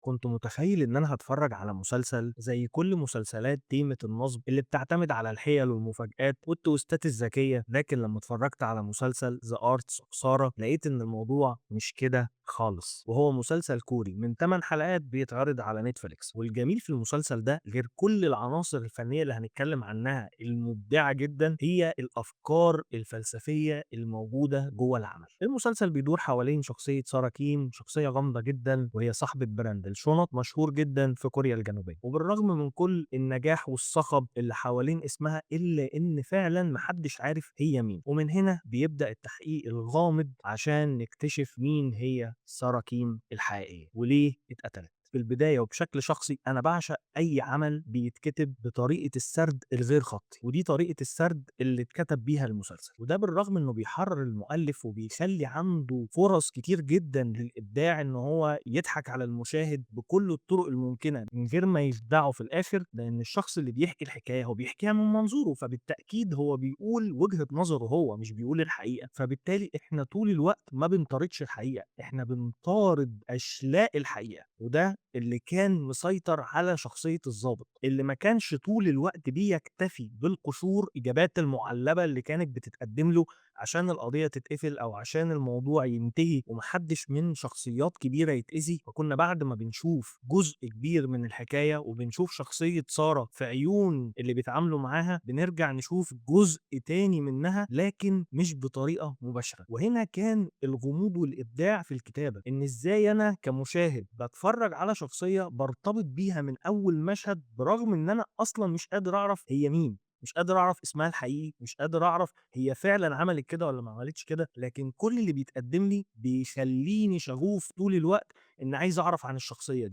كنت متخيل إن أنا هاتفرج على مسلسل زي كل مسلسلات تيمة النصب اللي بتعتمد على الحيل والمفاجآت والتويستات الذكية، لكن لما اتفرجت على مسلسل ذا ارتس اوف سارة لقيت إن الموضوع مش كده خالص، وهو مسلسل كوري من 8 حلقات بيتعرض على نتفليكس. والجميل في المسلسل ده غير كل العناصر الفنية اللي هنتكلم عنها المبدعة جدا، هي الأفكار الفلسفية الموجودة جوه العمل. المسلسل بيدور حوالين شخصية سارة كيم، شخصية غامضة جدا وهي صاحبة براند الشنط مشهور جدا في كوريا الجنوبية. وبالرغم من كل النجاح والصخب اللي حوالين اسمها إلا إن فعلا محدش عارف هي مين. ومن هنا بيبدأ التحقيق الغامض عشان نكتشف مين هي سارة كيم الحقيقية وليه اتقتلت. في البداية وبشكل شخصي أنا بعشق أي عمل بيتكتب بطريقة السرد الغير خطي، ودي طريقة السرد اللي اتكتب بيها المسلسل. وده بالرغم إنه بيحرر المؤلف وبيخلي عنده فرص كتير جدا للإبداع، إن هو يضحك على المشاهد بكل الطرق الممكنة من غير ما يخدعه في الآخر، لأن الشخص اللي بيحكي الحكاية هو بيحكيها من منظوره، فبالتأكيد هو بيقول وجهة نظره، هو مش بيقول الحقيقة. فبالتالي إحنا طول الوقت ما بنطاردش الحقيقة، إحنا بنطارد أشلاء الحقيقة. وده اللي كان مسيطر على شخصية الضابط، اللي ما كانش طول الوقت بيكتفي بالقشور إجابات المعلبة اللي كانت بتتقدم له عشان القضية تتقفل أو عشان الموضوع ينتهي ومحدش من شخصيات كبيرة يتأذي. فكنا بعد ما بنشوف جزء كبير من الحكاية وبنشوف شخصية سارة في عيون اللي بيتعاملوا معاها، بنرجع نشوف جزء تاني منها لكن مش بطريقة مباشرة. وهنا كان الغموض والإبداع في الكتابة، إن إزاي أنا كمشاهد بتفرج على شخصية برتبط بيها من أول مشهد، برغم إن أنا أصلا مش قادر أعرف هي مين، مش قادر أعرف اسمها الحقيقي، مش قادر أعرف هي فعلا عملت كده ولا ما عملتش كده، لكن كل اللي بيتقدم لي بيخليني شغوف طول الوقت إن عايز أعرف عن الشخصية دي.